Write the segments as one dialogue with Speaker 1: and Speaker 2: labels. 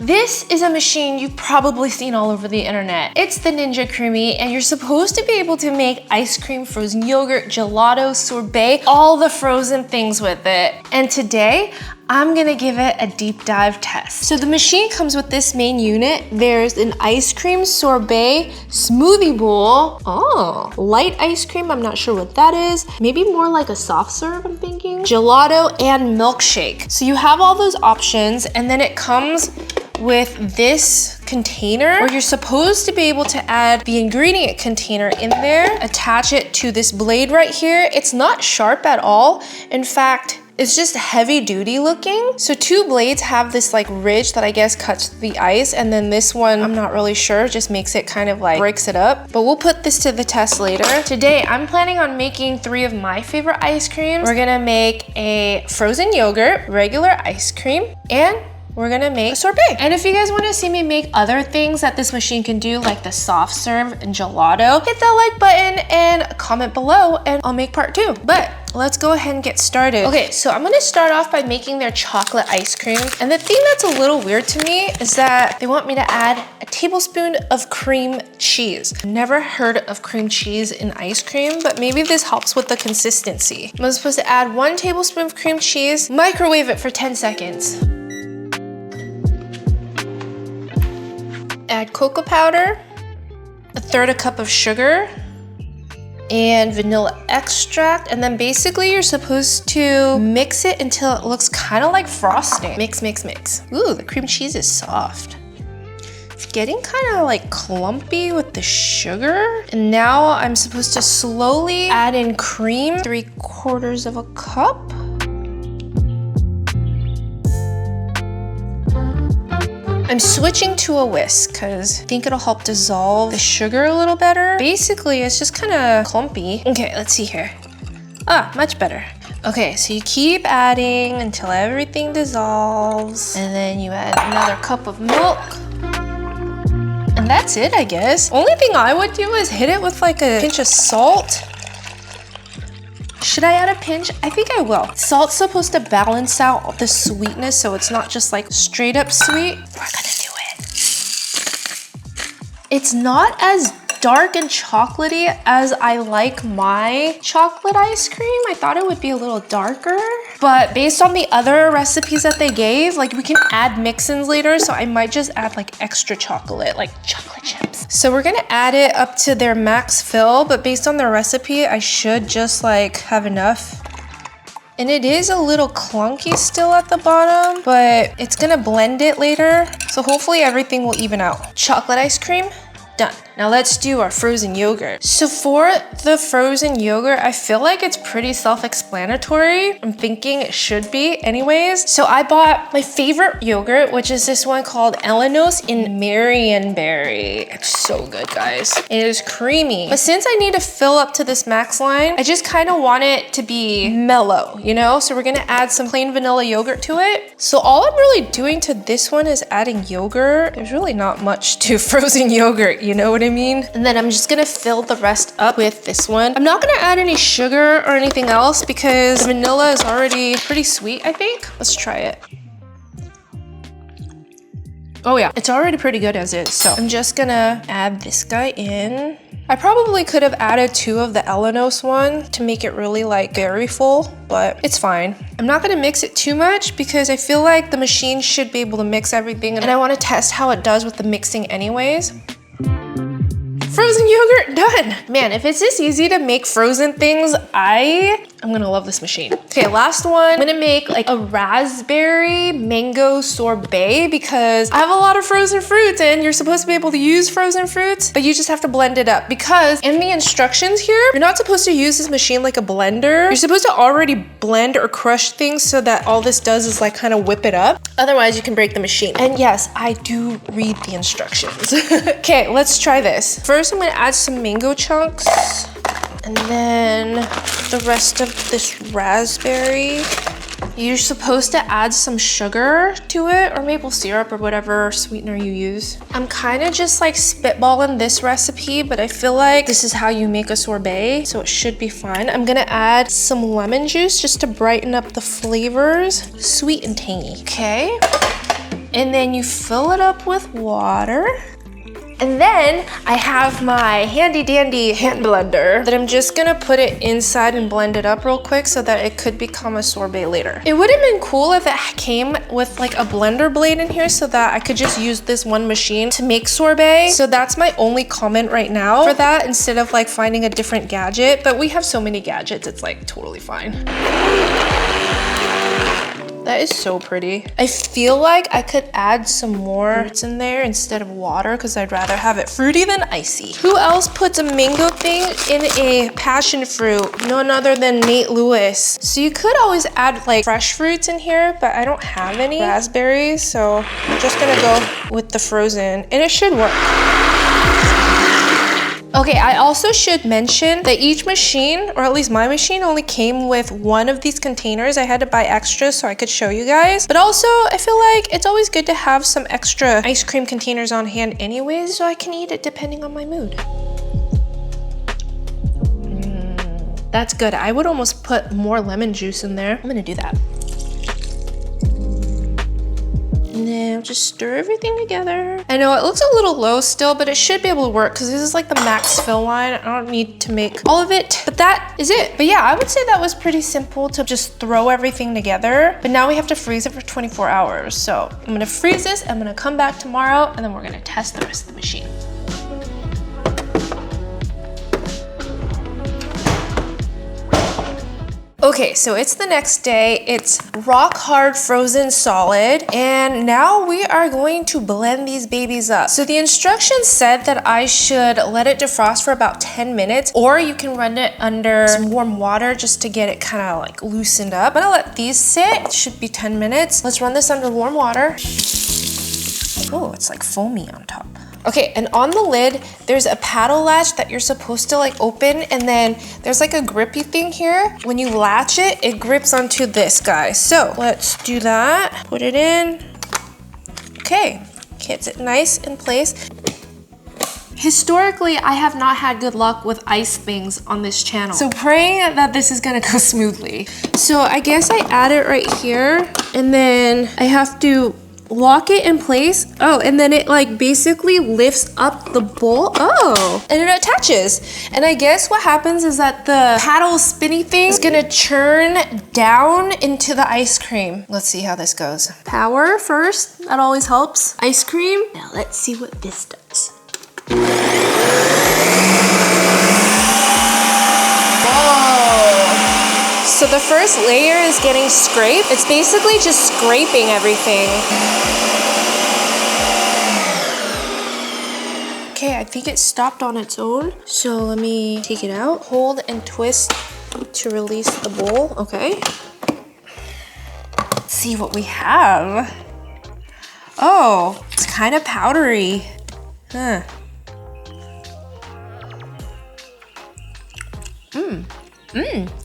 Speaker 1: This is a machine you've probably seen all over the internet. It's the Ninja Creamy, and you're supposed to be able to make ice cream, frozen yogurt, gelato, sorbet, all the frozen things with it. And today, I'm gonna give it a deep dive test. So the machine comes with this main unit. There's an ice cream sorbet smoothie bowl. Oh, light ice cream, I'm not sure what that is. Maybe more like a soft serve, I'm thinking. Gelato and milkshake. So you have all those options, and then it comes with this container where you're supposed to be able to add the ingredient container in there, attach it to this blade right here. It's not sharp at all. In fact, it's just heavy duty looking. So 2 blades have this like ridge that I guess cuts the ice, and then this one, I'm not really sure, just makes it kind of like breaks it up. But we'll put this to the test later. Today, I'm planning on making 3 of my favorite ice creams. We're gonna make a frozen yogurt, regular ice cream, and we're gonna make a sorbet. And if you guys wanna see me make other things that this machine can do, like the soft serve and gelato, hit that like button and comment below and I'll make part 2. But let's go ahead and get started. Okay, so I'm gonna start off by making their chocolate ice cream. And the thing that's a little weird to me is that they want me to add a tablespoon of cream cheese. Never heard of cream cheese in ice cream, but maybe this helps with the consistency. I'm supposed to add 1 tablespoon of cream cheese, microwave it for 10 seconds. Add cocoa powder, 1/3 cup of sugar, and vanilla extract. And then basically you're supposed to mix it until it looks kind of like frosting. Mix, mix, mix. Ooh, the cream cheese is soft. It's getting kind of like clumpy with the sugar. And now I'm supposed to slowly add in cream, 3/4 cup. I'm switching to a whisk because I think it'll help dissolve the sugar a little better. Basically, it's just kind of clumpy. Okay, let's see here. Ah, much better. Okay, so you keep adding until everything dissolves. And then you add another cup of milk. And that's it, I guess. Only thing I would do is hit it with like a pinch of salt. Should I add a pinch? I think I will. Salt's supposed to balance out the sweetness so it's not just like straight up sweet. We're gonna do it. It's not as dark and chocolatey as I like my chocolate ice cream. I thought it would be a little darker, but based on the other recipes that they gave, like we can add mix-ins later, so I might just add like extra chocolate, like chocolate chips. So we're gonna add it up to their max fill, but based on their recipe, I should just like have enough. And it is a little clunky still at the bottom, but it's gonna blend it later. So hopefully everything will even out. Chocolate ice cream, done. Now let's do our frozen yogurt. So for the frozen yogurt, I feel like it's pretty self-explanatory. I'm thinking it should be anyways. So I bought my favorite yogurt, which is this one called Elenos in Marionberry. It's so good, guys. It is creamy. But since I need to fill up to this max line, I just kind of want it to be mellow, you know? So we're gonna add some plain vanilla yogurt to it. So all I'm really doing to this one is adding yogurt. There's really not much to frozen yogurt, you know what I mean? And then I'm just gonna fill the rest up with this one. I'm not gonna add any sugar or anything else because the vanilla is already pretty sweet, I think. Let's try it. Oh yeah, it's already pretty good as is. So I'm just gonna add this guy in. I probably could have added 2 of the Elenos one to make it really like very full, but it's fine. I'm not gonna mix it too much because I feel like the machine should be able to mix everything, and I wanna test how it does with the mixing anyways. Frozen yogurt, done. Man, if it's this easy to make frozen things, I'm gonna love this machine. Okay, last one. I'm gonna make like a raspberry mango sorbet because I have a lot of frozen fruits and you're supposed to be able to use frozen fruits, but you just have to blend it up because in the instructions here, you're not supposed to use this machine like a blender. You're supposed to already blend or crush things so that all this does is like kind of whip it up. Otherwise, you can break the machine. And yes, I do read the instructions. Okay, let's try this. First, I'm gonna add some mango chunks. And then the rest of this raspberry. You're supposed to add some sugar to it or maple syrup or whatever sweetener you use. I'm kind of just like spitballing this recipe, but I feel like this is how you make a sorbet, so it should be fine. I'm gonna add some lemon juice just to brighten up the flavors. Sweet and tangy, okay? And then you fill it up with water. And then I have my handy dandy hand blender that I'm just gonna put it inside and blend it up real quick so that it could become a sorbet later. It would have been cool if it came with like a blender blade in here so that I could just use this one machine to make sorbet. So that's my only comment right now for that, instead of like finding a different gadget. But we have so many gadgets, it's like totally fine. That is so pretty. I feel like I could add some more fruits in there instead of water because I'd rather have it fruity than icy. Who else puts a mango thing in a passion fruit? None other than Nate Lewis. So you could always add like fresh fruits in here, but I don't have any raspberries, so I'm just gonna go with the frozen and it should work. Okay, I also should mention that each machine, or at least my machine, only came with one of these containers. I had to buy extra so I could show you guys. But also, I feel like it's always good to have some extra ice cream containers on hand anyways, so I can eat it depending on my mood. That's good. I would almost put more lemon juice in there. I'm gonna do that. And then just stir everything together. I know it looks a little low still, but it should be able to work because this is like the max fill line. I don't need to make all of it, but that is it. But yeah, I would say that was pretty simple to just throw everything together. But now we have to freeze it for 24 hours. So I'm gonna freeze this, I'm gonna come back tomorrow, and then we're gonna test the rest of the machine. Okay, so it's the next day. It's rock hard frozen solid, and now we are going to blend these babies up. So the instructions said that I should let it defrost for about 10 minutes, or you can run it under some warm water just to get it kind of like loosened up. I'm gonna let these sit. It should be 10 minutes. Let's run this under warm water. Oh, it's like foamy on top. Okay, and on the lid, there's a paddle latch that you're supposed to like open, and then there's like a grippy thing here. When you latch it, it grips onto this guy. So let's do that, put it in. Okay, gets it nice in place. Historically, I have not had good luck with ice things on this channel, so praying that this is gonna go smoothly. So I guess I add it right here, and then I have to lock it in place. Oh, and then it like basically lifts up the bowl. Oh, and it attaches. And I guess what happens is that the paddle spinny thing is gonna churn down into the ice cream. Let's see how this goes. Power first, that always helps. Ice cream. Now let's see what this does. So the first layer is getting scraped. It's basically just scraping everything. Okay, I think it stopped on its own. So let me take it out. Hold and twist to release the bowl. Okay. Let's see what we have. Oh, it's kind of powdery. Huh.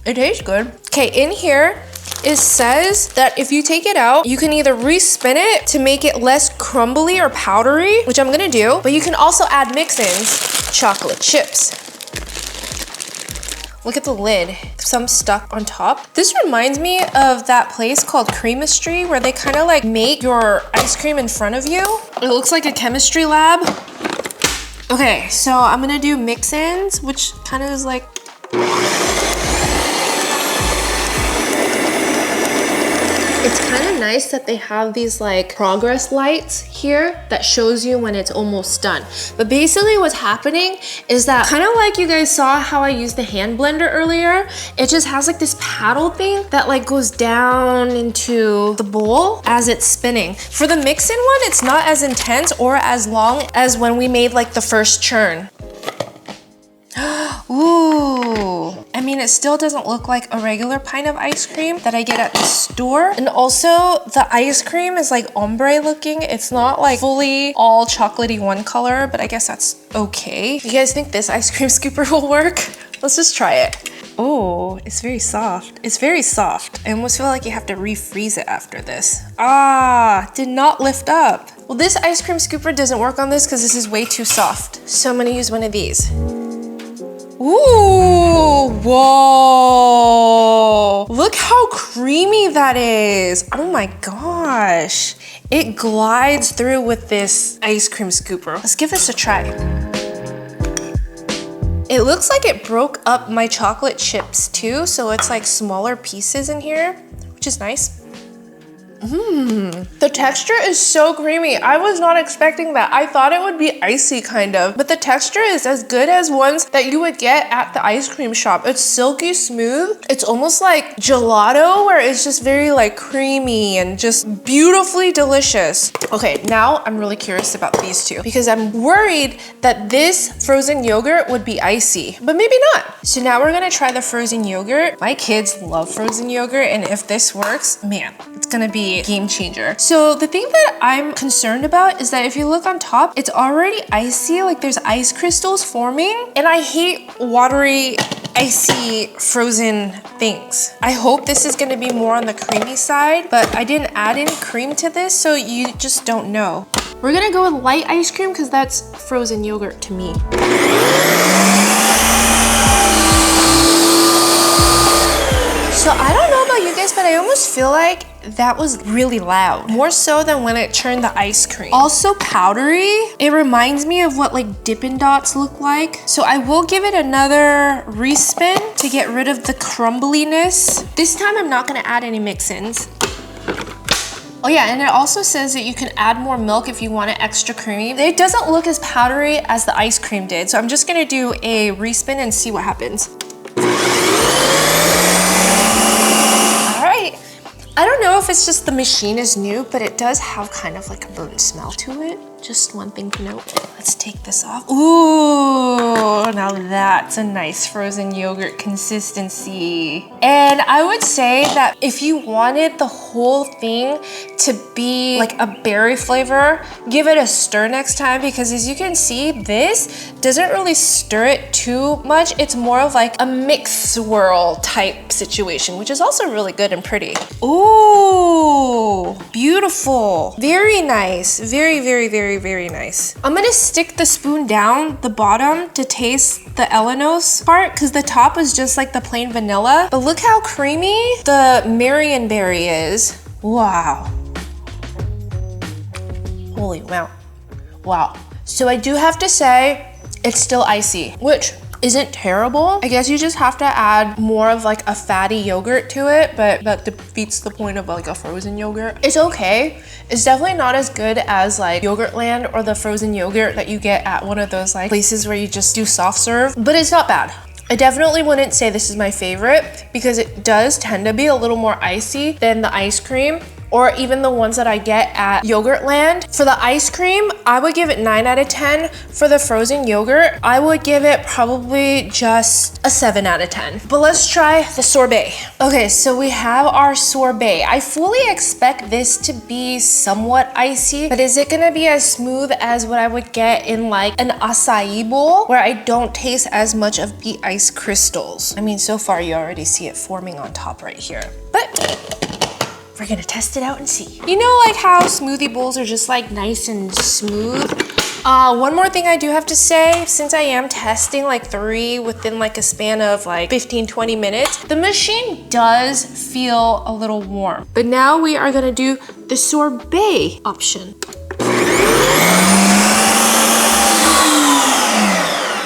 Speaker 1: It tastes good. Okay, in here, it says that if you take it out, you can either respin it to make it less crumbly or powdery, which I'm gonna do, but you can also add mix-ins, chocolate chips. Look at the lid, some stuck on top. This reminds me of that place called Creamistry where they kind of like make your ice cream in front of you. It looks like a chemistry lab. Okay, so I'm gonna do mix-ins, which kind of is like, it's kind of nice that they have these like progress lights here that shows you when it's almost done. But basically what's happening is that kind of like you guys saw how I used the hand blender earlier, it just has like this paddle thing that like goes down into the bowl as it's spinning. For the mix-in one, it's not as intense or as long as when we made like the first churn. Ooh, I mean, it still doesn't look like a regular pint of ice cream that I get at the store. And also the ice cream is like ombre looking. It's not like fully all chocolatey one color, but I guess that's okay. You guys think this ice cream scooper will work? Let's just try it. Oh, it's very soft. It's very soft. I almost feel like you have to refreeze it after this. Ah, did not lift up. Well, this ice cream scooper doesn't work on this because this is way too soft. So I'm gonna use one of these. Ooh, whoa. Look how creamy that is. Oh my gosh. It glides through with this ice cream scooper. Let's give this a try. It looks like it broke up my chocolate chips too, so it's like smaller pieces in here, which is nice. The texture is so creamy. I was not expecting that. I thought it would be icy kind of, but the texture is as good as ones that you would get at the ice cream shop. It's silky smooth. It's almost like gelato where it's just very like creamy and just beautifully delicious. Okay, now I'm really curious about these two because I'm worried that this frozen yogurt would be icy, but maybe not. So now we're gonna try the frozen yogurt. My kids love frozen yogurt, and if this works, man, it's gonna be a game changer. So the thing that I'm concerned about is that if you look on top, it's already icy, like there's ice crystals forming, and I hate watery, icy, frozen things. I hope this is gonna be more on the creamy side, but I didn't add any cream to this, so you just don't know. We're gonna go with light ice cream because that's frozen yogurt to me. So I don't know about you guys, but I almost feel like that was really loud. More so than when it turned the ice cream. Also powdery. It reminds me of what like Dippin' Dots look like. So I will give it another respin to get rid of the crumbliness. This time I'm not gonna add any mix-ins. Oh yeah, and it also says that you can add more milk if you want it extra creamy. It doesn't look as powdery as the ice cream did. So I'm just gonna do a respin and see what happens. I don't know if it's just the machine is new, but it does have kind of like a burnt smell to it. Just one thing to note. Let's take this off. Ooh, now that's a nice frozen yogurt consistency. And I would say that if you wanted the whole thing to be like a berry flavor, give it a stir next time, because as you can see, this doesn't really stir it too much. It's more of like a mix swirl type situation, which is also really good and pretty. Ooh, beautiful. Very nice. Very, very, very, very nice. I'm gonna stick the spoon down the bottom to taste the Eleanos part, because the top is just like the plain vanilla. But look how creamy the Marionberry is. Wow. Holy wow. Wow. So I do have to say, it's still icy, which isn't terrible. I guess you just have to add more of like a fatty yogurt to it, but that defeats the point of like a frozen yogurt. It's okay. It's definitely not as good as like Yogurtland or the frozen yogurt that you get at one of those like places where you just do soft serve, but it's not bad. I definitely wouldn't say this is my favorite because it does tend to be a little more icy than the ice cream, or even the ones that I get at Yogurtland. For the ice cream, I would give it 9 out of 10. For the frozen yogurt, I would give it probably just a 7 out of 10. But let's try the sorbet. Okay, so we have our sorbet. I fully expect this to be somewhat icy, but is it gonna be as smooth as what I would get in like an acai bowl, where I don't taste as much of the ice crystals? I mean, so far you already see it forming on top right here. But we're gonna test it out and see. You know like how smoothie bowls are just like nice and smooth? One more thing I do have to say, since I am testing like 3 within like a span of like 15-20 minutes, the machine does feel a little warm. But now we are gonna do the sorbet option.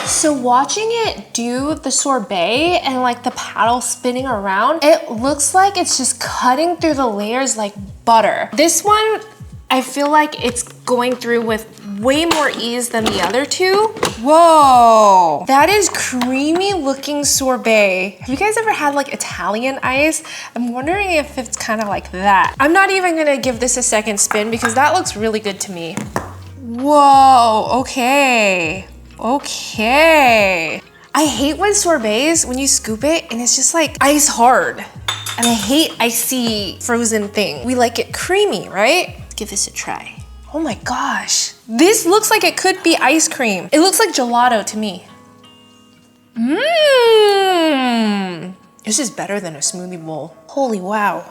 Speaker 1: So watching it do the sorbet and like the paddle spinning around, it looks like it's just cutting through the layers like butter. This one, I feel like it's going through with way more ease than the other two. Whoa, that is creamy looking sorbet. Have you guys ever had like Italian ice? I'm wondering if it's kind of like that. I'm not even gonna give this a second spin because that looks really good to me. Whoa, okay. Okay. I hate when sorbets, when you scoop it and it's just like ice hard. And I hate icy frozen thing. We like it creamy, right? Let's give this a try. Oh my gosh. This looks like it could be ice cream. It looks like gelato to me. This is better than a smoothie bowl. Holy wow.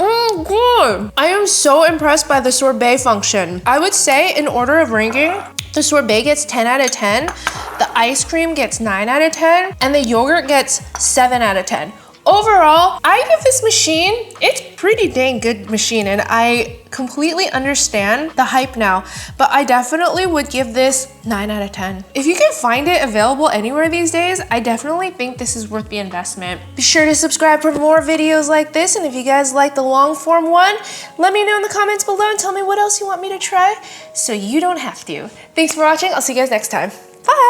Speaker 1: Oh, good. I am so impressed by the sorbet function. I would say in order of ranking, the sorbet gets 10 out of 10, the ice cream gets 9 out of 10, and the yogurt gets 7 out of 10. Overall, I give this machine, it's pretty dang good machine, and I completely understand the hype now, but I definitely would give this 9 out of 10. If you can find it available anywhere these days, I definitely think this is worth the investment. Be sure to subscribe for more videos like this, and if you guys like the long form one, let me know in the comments below and tell me what else you want me to try so you don't have to. Thanks for watching. I'll see you guys next time. Bye!